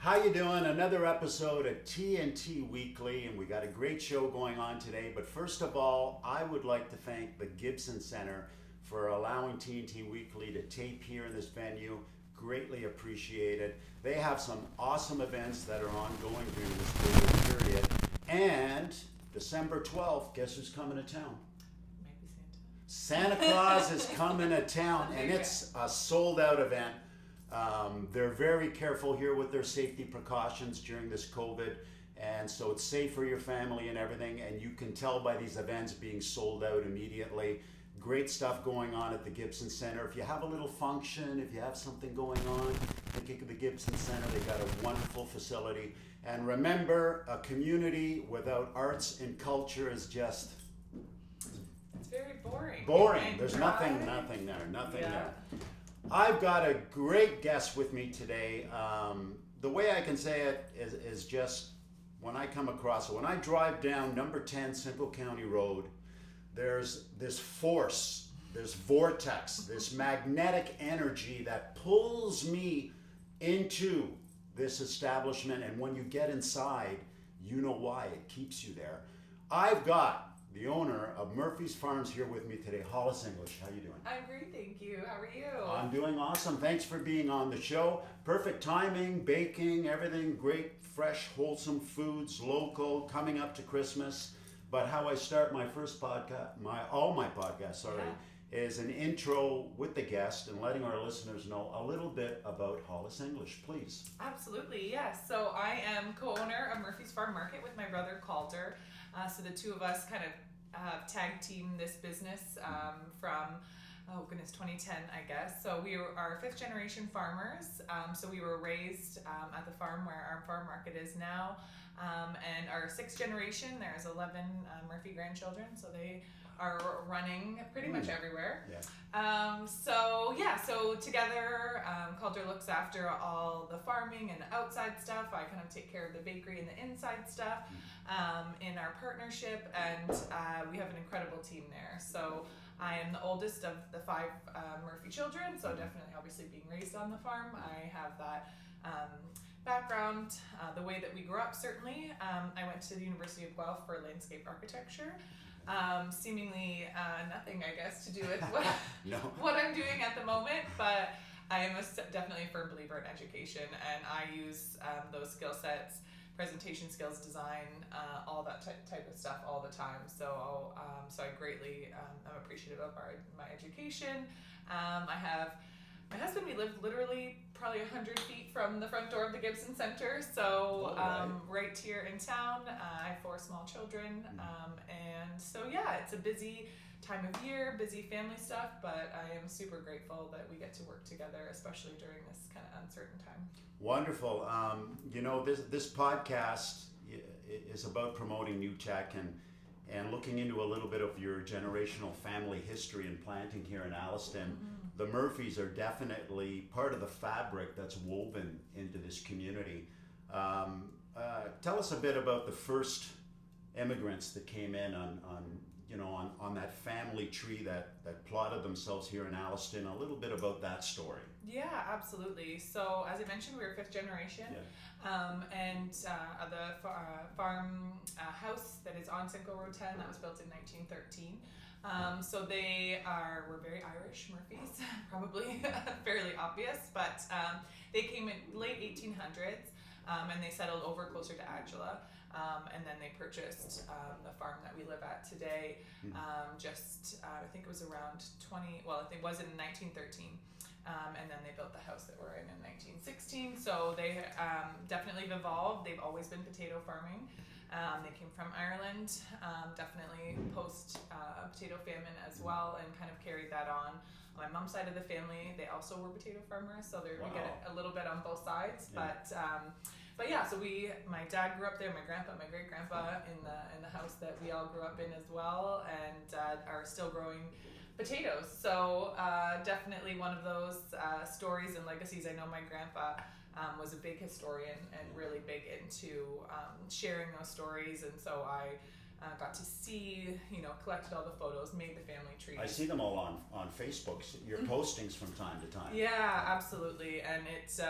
How you doing? Another episode of TNT Weekly, and we got a great show going on today. But first of all, I would like to thank the Gibson Center for allowing TNT Weekly to tape here in this venue. Greatly appreciated. They have some awesome events that are ongoing during this COVID period. And December 12th, guess who's coming to town? Maybe Santa. Santa Claus is coming to town, and it's a sold out event. They're very careful here with their safety precautions during this COVID, and so it's safe for your family and everything, and you can tell by these events being sold out immediately. Great stuff going on at the Gibson Center. If you have a little function, if you have something going on, think of the Gibson Center. They've got a wonderful facility. And remember, a community without arts and culture is just It's very boring. boring. There's nothing there. I've got a great guest with me today. The way I can say it is just when I come across it, when I drive down number 10 Simcoe County Road, there's this force, this vortex, this magnetic energy that pulls me into this establishment. And when you get inside, you know why it keeps you there. I've got the owner of Murphy's Farms here with me today, Hollis English. How you doing? I'm great, thank you. How are you? I'm doing awesome. Thanks for being on the show. Perfect timing, baking, everything great, fresh, wholesome foods, local, coming up to Christmas. But how I start my first podcast, all my podcasts, is an intro with the guest and letting our listeners know a little bit about Hollis English, please. Absolutely, yes. So I am co-owner of Murphy's Farm Market with my brother Calder. So the two of us kind of tag team this business from 2010, I guess. So we are fifth generation farmers. So we were raised at the farm where our farm market is now. And our sixth generation, there's 11 Murphy grandchildren. So they are running pretty much everywhere. Yeah. So together, Calder looks after all the farming and the outside stuff. I kind of take care of the bakery and the inside stuff in our partnership, and we have an incredible team there. So I am the oldest of the 5 Murphy children, so definitely obviously being raised on the farm, I have that background, the way that we grew up certainly. I went to the University of Guelph for landscape architecture. Seemingly nothing, I guess, to do with what I'm doing at the moment, but I am definitely a firm believer in education, and I use those skill sets, presentation skills, design, all that type of stuff all the time. So I greatly am appreciative of my education. I have my husband. We live literally probably 100 feet from the front door of the Gibson Center, so right here in town. I have 4 small children, and so it's a busy time of year, busy family stuff, but I am super grateful that we get to work together, especially during this kind of uncertain time. Wonderful. This podcast is about promoting new tech and looking into a little bit of your generational family history and planting here in Alliston. The Murphys are definitely part of the fabric that's woven into this community. Tell us a bit about the first immigrants that came in on that family tree that plotted themselves here in Alliston. A little bit about that story. Yeah, absolutely. So as I mentioned, we were 5th generation, and the farm house that is on Simcoe Road 10, that was built in 1913. So were very Irish Murphys, probably fairly obvious, but they came in late 1800s, and they settled over closer to Angela, and then they purchased the farm that we live at today. I think it was around it was in 1913. And then they built the house that we're in 1916. So they definitely have evolved. They've always been potato farming. They came from Ireland, definitely post potato famine as well, and kind of carried that on. My mom's side of the family, they also were potato farmers, so we get it a little bit on both sides. Yeah. So my dad grew up there, my grandpa, my great grandpa in the house that we all grew up in as well, and are still growing potatoes. So definitely one of those stories and legacies. I know my grandpa was a big historian and really big into sharing those stories, and so I got to see, collected all the photos, made the family tree. I see them all on Facebook, your postings from time to time. Yeah, absolutely. And it's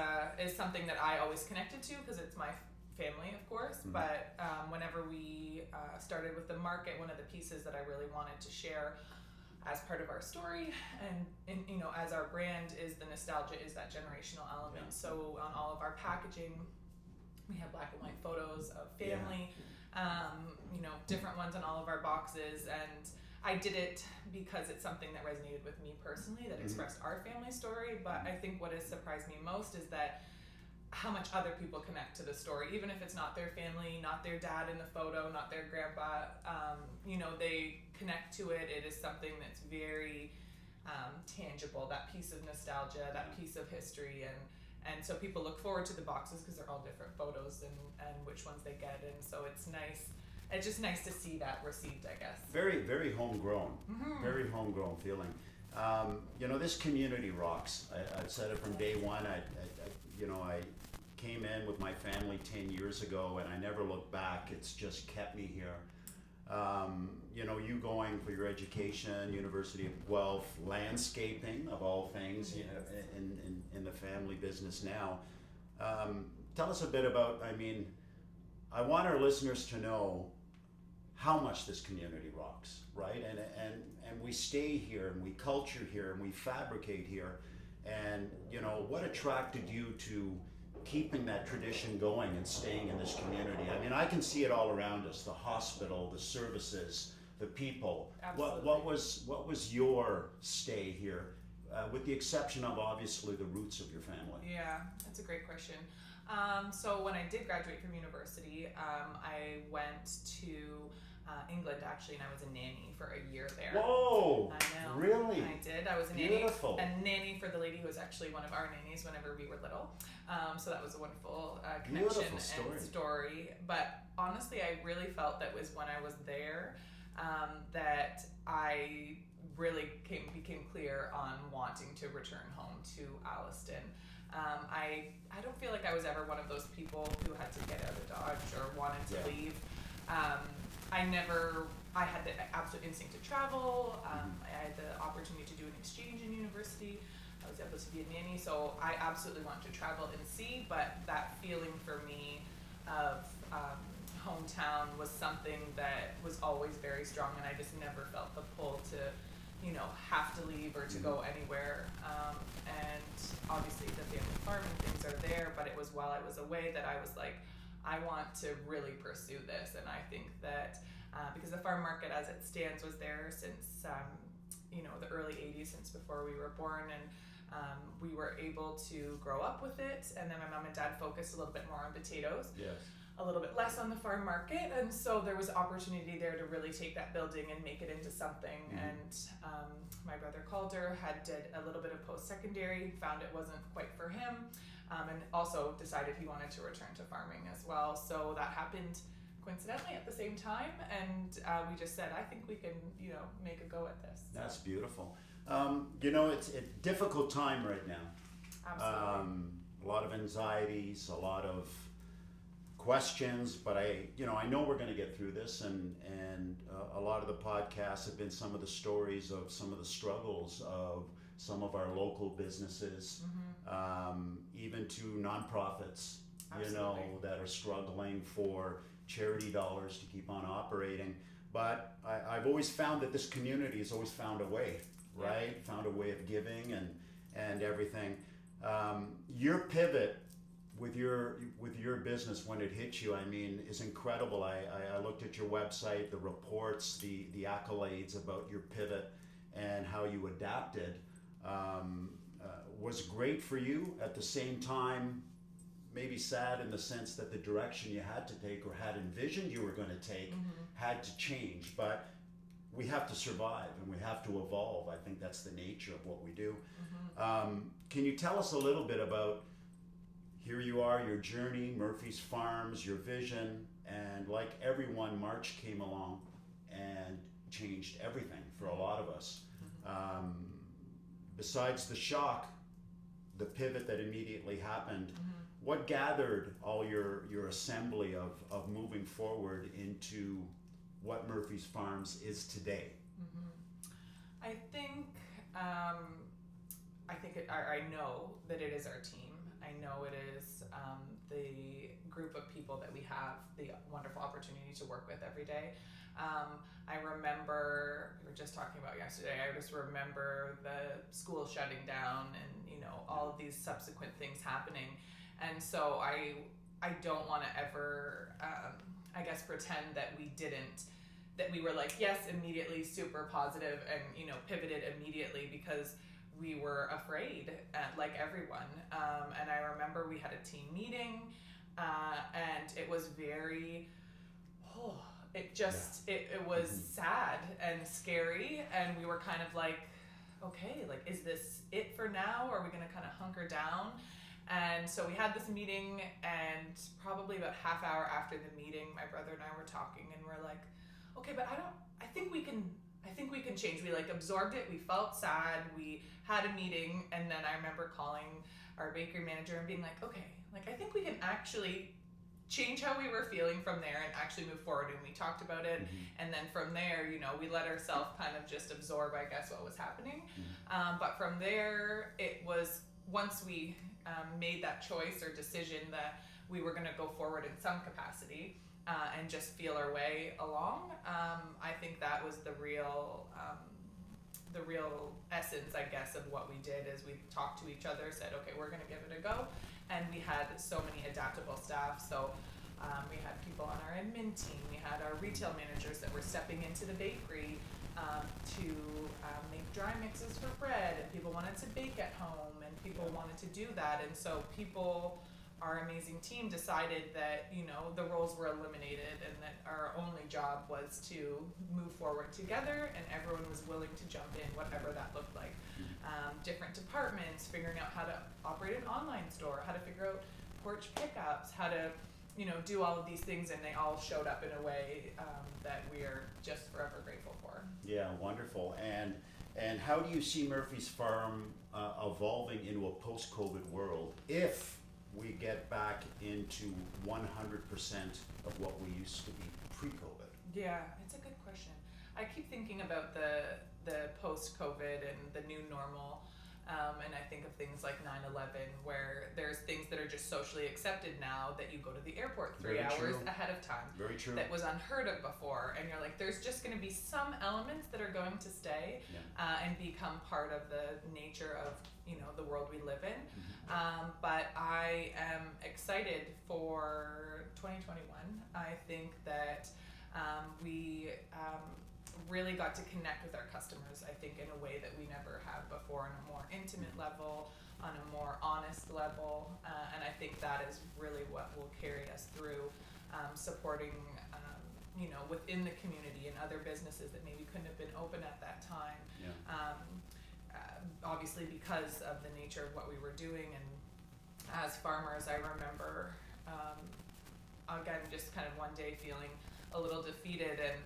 something that I always connected to because it's my family, of course. But whenever we started with the market, one of the pieces that I really wanted to share as part of our story and as our brand is the nostalgia, is that generational element. So on all of our packaging, we have black and white photos of family, different ones on all of our boxes. And I did it because it's something that resonated with me personally, that expressed our family story. But I think what has surprised me most is that how much other people connect to the story, even if it's not their family, not their dad in the photo, not their grandpa, they connect to it. It is something that's very tangible, that piece of nostalgia, that piece of history. And so people look forward to the boxes because they're all different photos and which ones they get. And so it's nice. It's just nice to see that received, I guess. Very, very homegrown. Very homegrown feeling. This community rocks. I've said it from day one. I came in with my family 10 years ago and I never looked back. It's just kept me here. You going for your education, University of Guelph, landscaping of all things, in the family business now. Tell us a bit about, I want our listeners to know how much this community rocks, right? And we stay here and we culture here and we fabricate here. And, what attracted you to keeping that tradition going and staying in this community? I can see it all around us, the hospital, the services, the people. Absolutely. What was your stay here, with the exception of obviously the roots of your family? Yeah, that's a great question. So when I did graduate from university, I went to England actually, and I was a nanny for a year there. Whoa! I know. Really? I did. I was a Beautiful. nanny for the lady who was actually one of our nannies whenever we were little. So that was a wonderful connection and story. But honestly, I really felt that was when I was there that I really became clear on wanting to return home to Alliston. I don't feel like I was ever one of those people who had to get out of Dodge or wanted to leave. I had the absolute instinct to travel. I had the opportunity to do an exchange in university. I was able to be a nanny, so I absolutely wanted to travel and see, but that feeling for me of hometown was something that was always very strong, and I just never felt the pull to have to leave or to go anywhere. And obviously the family farm and things are there, but it was while I was away that I was like, I want to really pursue this. And I think that because the farm market as it stands was there since the early 80s, since before we were born, and we were able to grow up with it. And then my mom and dad focused a little bit more on potatoes. Yes. A little bit less on the farm market, and so there was opportunity there to really take that building and make it into something. And my brother Calder did a little bit of post-secondary, found it wasn't quite for him, and also decided he wanted to return to farming as well. So that happened coincidentally at the same time, and we just said, I think we can make a go at this. That's beautiful. It's a difficult time right now. Absolutely. A lot of anxieties, a lot of questions, but I know we're going to get through this, and a lot of the podcasts have been some of the stories of some of the struggles of some of our local businesses, even to nonprofits, that are struggling for charity dollars to keep on operating. But I've always found that this community has always found a way, right? Found a way of giving and everything. Your pivot with your business when it hit you, is incredible. I looked at your website, the reports, the accolades about your pivot and how you adapted. Was great for you. At the same time, maybe sad in the sense that the direction you had to take or had envisioned you were going to take had to change. But we have to survive and we have to evolve. I think that's the nature of what we do. Can you tell us a little bit about, here you are, your journey, Murphy's Farms, your vision, and like everyone, March came along and changed everything for a lot of us. Besides the shock, the pivot that immediately happened, what gathered all your assembly of moving forward into what Murphy's Farms is today? I think I know that it is our team. I know it is the group of people that we have the wonderful opportunity to work with every day. I remember, we were just talking about yesterday, I just remember the school shutting down and, all of these subsequent things happening. And so I don't want to ever, I guess, pretend that we were like, yes, immediately super positive and, pivoted immediately, because we were afraid, like everyone. And I remember we had a team meeting, and it was very, it was sad and scary, and we were kind of like, okay, like, is this it for now? Or are we going to kind of hunker down? And so we had this meeting, and probably about half hour after the meeting, my brother and I were talking, and we're like, okay, but I think we can change. We like absorbed it. We felt sad. We had a meeting, and then I remember calling our bakery manager and being like, okay, like, I think we can actually change how we were feeling from there and actually move forward. And we talked about it. And then from there, we let ourselves kind of just absorb, I guess, what was happening. But from there, it was, once we made that choice or decision that we were going to go forward in some capacity, and just feel our way along. I think that was the real essence, I guess, of what we did. Is we talked to each other, said, okay, we're going to give it a go. And we had so many adaptable staff. So we had people on our admin team. We had our retail managers that were stepping into the bakery to make dry mixes for bread. And people wanted to bake at home, and people wanted to do that. And so our amazing team decided that, the roles were eliminated, and that our only job was to move forward together, and everyone was willing to jump in, whatever that looked like. Different departments, figuring out how to operate an online store, how to figure out porch pickups, how to, do all of these things, and they all showed up in a way that we are just forever grateful for. Yeah, wonderful. And how do you see Murphy's Farm evolving into a post-COVID world if we get back into 100% of what we used to be pre-COVID? Yeah, it's a good question. I keep thinking about the post-COVID and the new normal, and I think of things like 9/11, where there's things that are just socially accepted now, that you go to the airport 3 hours ahead of time. Very true. That was unheard of before, and you're like, there's just going to be some elements that are going to stay and become part of the nature of the world we live in. But I am excited for 2021. I think that we really got to connect with our customers, I think, in a way that we never have before, on a more intimate level, on a more honest level. And I think that is really what will carry us through supporting within the community and other businesses that maybe couldn't have been open at that time. Obviously, because of the nature of what we were doing, and as farmers, I remember again just kind of one day feeling a little defeated, and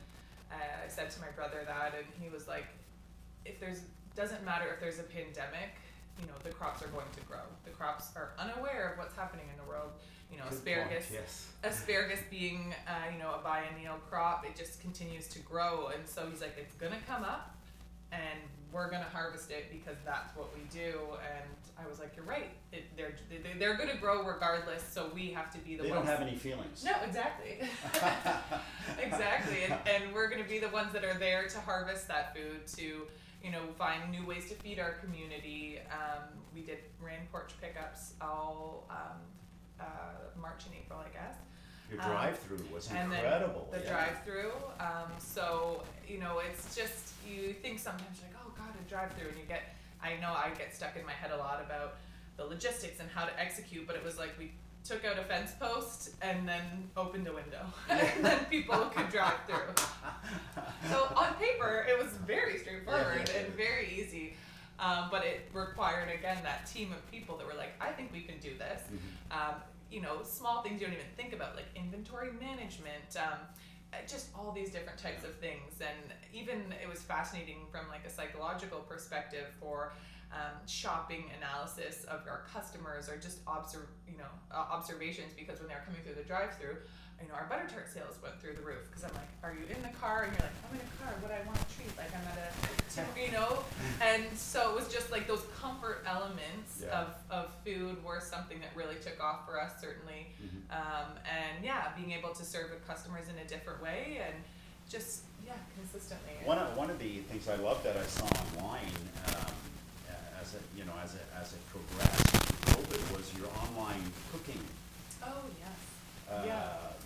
I said to my brother that, and he was like, doesn't matter if there's a pandemic, the crops are going to grow. The crops are unaware of what's happening in the world. Asparagus being a biennial crop, it just continues to grow. And so he's like, it's gonna come up, and we're gonna harvest it, because that's what we do. And I was like, you're right. They're gonna grow regardless. So we have to be the ones. They don't have any feelings. No, exactly. Exactly. And we're gonna be the ones that are there to harvest that food, to find new ways to feed our community. We ran porch pickups all March and April, I guess. Your drive-through was incredible. The drive-through. So, it's just, you think sometimes, you're like, oh God, a drive-through. And I know I get stuck in my head a lot about the logistics and how to execute, but it was like we took out a fence post and then opened a window. And then people could drive through. So on paper, it was very straightforward and very easy. But it required, again, that team of people that were like, I think we can do this. Small things you don't even think about, like inventory management, just all these different types of things. And even it was fascinating from like a psychological perspective for shopping analysis of our customers, or just observations, because when they're coming through the drive-through, our butter tart sales went through the roof, because I'm like, are you in the car? And you're like, I'm in a car, what I want to treat, like I'm at a, and so it was just like those comfort elements of food were something that really took off for us, certainly. And being able to serve the customers in a different way, and just, consistently. One of the things I love that I saw online, as it progressed through COVID, was your online cooking. Oh, yes.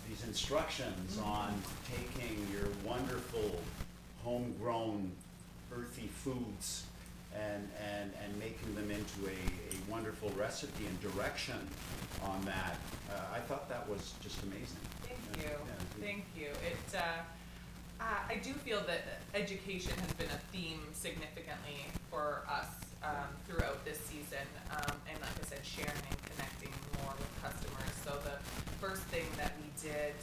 These instructions on taking your wonderful homegrown earthy foods and making them into a wonderful recipe and direction on that. I thought that was just amazing. Thank you. Thank you. I do feel that education has been a theme significantly for us throughout this season, and like I said, sharing and connecting more with customers. So the first thing that we did,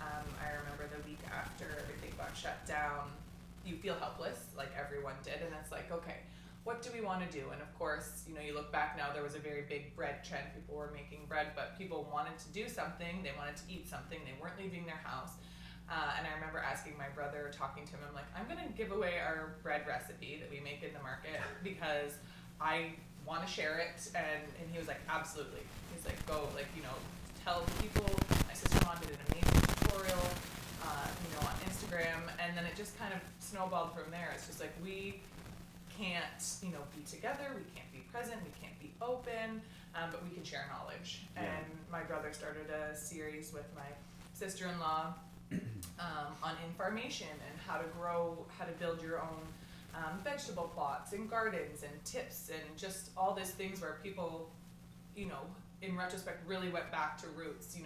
I remember the week after everything got shut down, you feel helpless, like everyone did, and it's like, okay, what do we want to do? And of course, you look back now, there was a very big bread trend. People were making bread, but people wanted to do something. They wanted to eat something. They weren't leaving their house. And I remember asking my brother, talking to him, I'm like, I'm going to give away our bread recipe that we make in the market because I want to share it. And he was like, absolutely. He's like, go, tell people. My sister-in-law did an amazing tutorial, on Instagram. And then it just kind of snowballed from there. It's just like, we can't, be together. We can't be present. We can't be open, but we can share knowledge. Yeah. And my brother started a series with my sister-in-law on information and how to build your own vegetable plots and gardens and tips and just all these things where people, in retrospect, really went back to roots.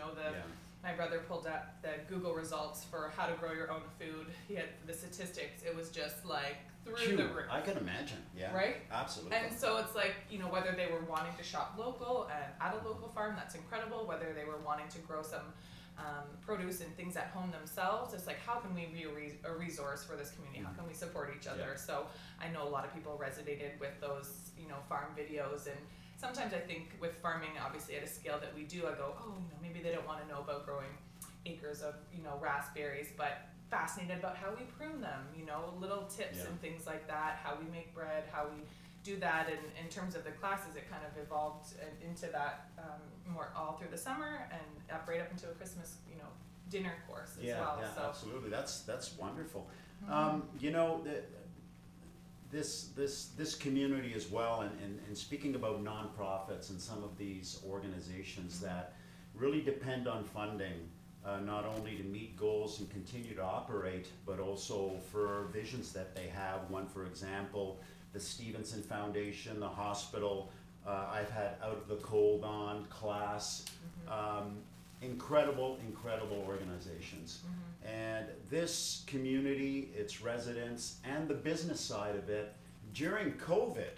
My brother pulled up the Google results for how to grow your own food. He had the statistics. It was just like through the roof. I can imagine. Yeah. Right? Absolutely. And so it's like, whether they were wanting to shop local and at a local farm, that's incredible. Whether they were wanting to grow some produce and things at home themselves, it's like, how can we be a resource for this community? How can we support each other? Yeah. So I know a lot of people resonated with those, farm videos, and sometimes I think with farming, obviously at a scale that we do, I go, maybe they don't want to know about growing acres of, raspberries, but fascinated about how we prune them, little tips and things like that, how we make bread, how we do that. And in terms of the classes, it kind of evolved into that more all through the summer and right up into a Christmas, dinner course as well. Yeah, so absolutely. That's wonderful. This community as well, and speaking about nonprofits and some of these organizations that really depend on funding, not only to meet goals and continue to operate, but also for visions that they have. One, for example, the Stevenson Foundation, the hospital. I've had Out of the Cold on class. Incredible organizations. And this community, its residents, and the business side of it, during COVID,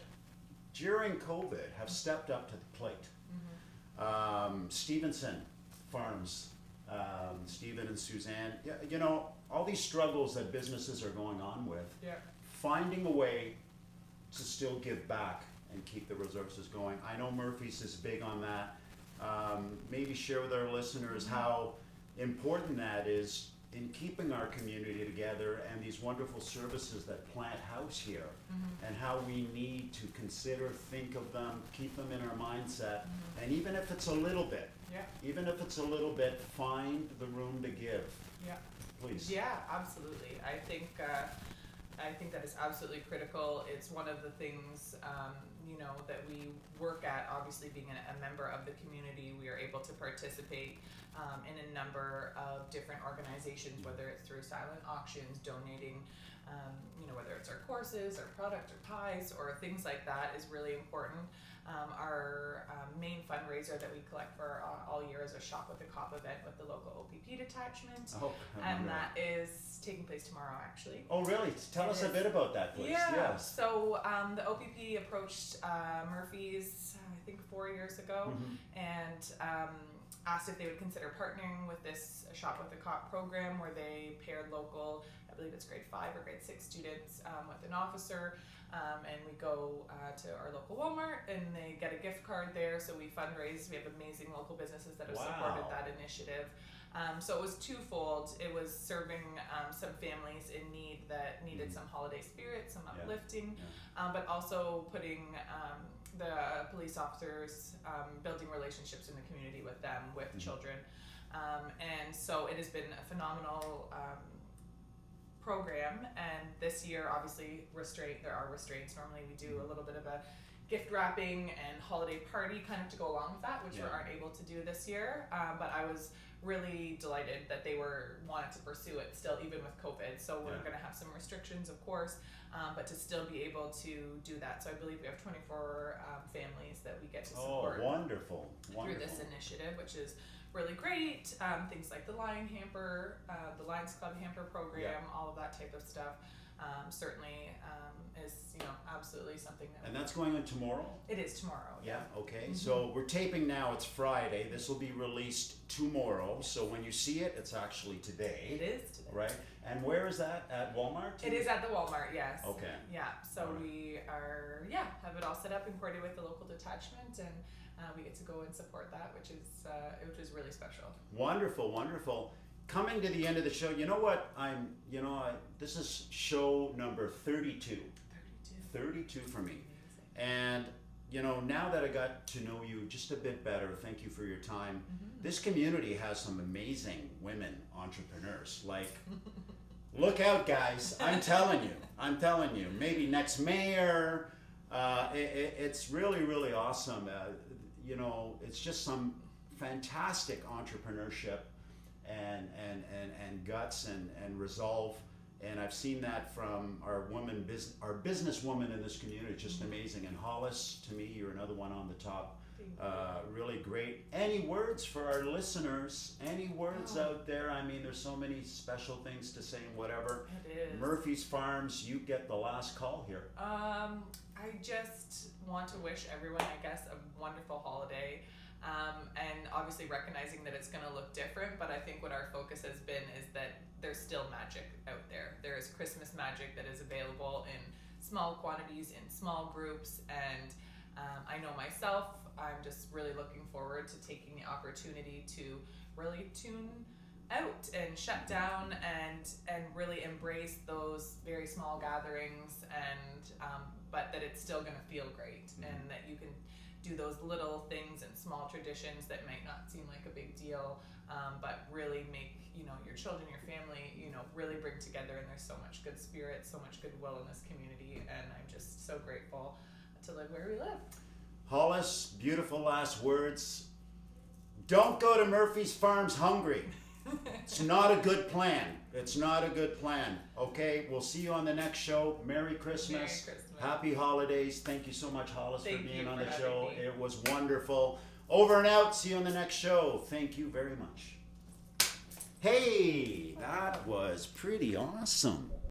have stepped up to the plate. Stevenson Farms, Stephen and Suzanne, all these struggles that businesses are going on with, finding a way to still give back and keep the resources going. I know Murphy's is big on that. Maybe share with our listeners how important that is in keeping our community together and these wonderful services that plant house here, and how we need to consider, think of them, keep them in our mindset, and even if it's a little bit, find the room to give. Please. Yeah, absolutely. I think that is absolutely critical. It's one of the things, that we work at. Obviously, being a member of the community, we are able to participate in a number of different organizations, whether it's through silent auctions, donating, whether it's our courses or product or pies or things like that is really important. Our main fundraiser that we collect for all year is a Shop with a Cop event with the local OPP detachment. And that is taking place tomorrow, actually. Oh, really? Tell us a bit about that, please. Yeah. So the OPP approached Murphy's, I think 4 years ago, and asked if they would consider partnering with this Shop with a Cop program where they paired local, I believe it's grade 5 or grade 6 students with an officer. And we go to our local Walmart and they get a gift card there. So we fundraise. We have amazing local businesses that have supported that initiative. So it was twofold. It was serving some families in need that needed some holiday spirit, some uplifting, but also putting the police officers, building relationships in the community with them, with children. And so it has been a phenomenal program, and this year obviously there are restraints. Normally we do a little bit of a gift wrapping and holiday party kind of to go along with that, which we aren't able to do this year, but I was really delighted that they wanted to pursue it still, even with COVID. So we're going to have some restrictions, of course, but to still be able to do that. So I believe we have 24 families that we get to support wonderful through this initiative, which is really great. Things like the Lions Club hamper program, all of that type of stuff, certainly is absolutely something that. And that's going on tomorrow? It is tomorrow. Yeah. Okay. So we're taping now. It's Friday. This will be released tomorrow. So when you see it, it's actually today. It is today. Right. And where is that? At Walmart? It is at the Walmart. Yes. Okay. Yeah. So we are have it all set up and coordinated with the local detachment, and we get to go and support that, which is really special. Wonderful, wonderful. Coming to the end of the show, you know what? This is show number 32. 32 for me. And now that I got to know you just a bit better, thank you for your time. This community has some amazing women entrepreneurs. Like, look out, guys. I'm telling you. Maybe next mayor. It's really, really awesome. It's just some fantastic entrepreneurship and guts and resolve. And I've seen that from our businesswoman in this community. It's just amazing. And Hollis, to me, you're another one on the top. Really great. Any words for our listeners? Any words out there? I mean, there's so many special things to say and whatever. It is. Murphy's Farms, you get the last call here. I just want to wish everyone, I guess, a wonderful holiday. And obviously recognizing that it's going to look different, but I think what our focus has been is that there's still magic out there. There is Christmas magic that is available in small quantities, in small groups, and I know myself, I'm just really looking forward to taking the opportunity to really tune out and shut down and really embrace those very small gatherings, and but that it's still going to feel great, and that you can do those little things and small traditions that might not seem like a big deal, but really make your children, your family, really bring together. And there's so much good spirit, so much goodwill in this community, and I'm just so grateful to live where we live. Hollis, beautiful last words. Don't go to Murphy's Farms hungry. It's not a good plan. Okay, we'll see you on the next show. Merry Christmas. Happy holidays. Thank you so much, Hollis, for being on the show. It was wonderful. Over and out. See you on the next show. Thank you very much. Hey, that was pretty awesome.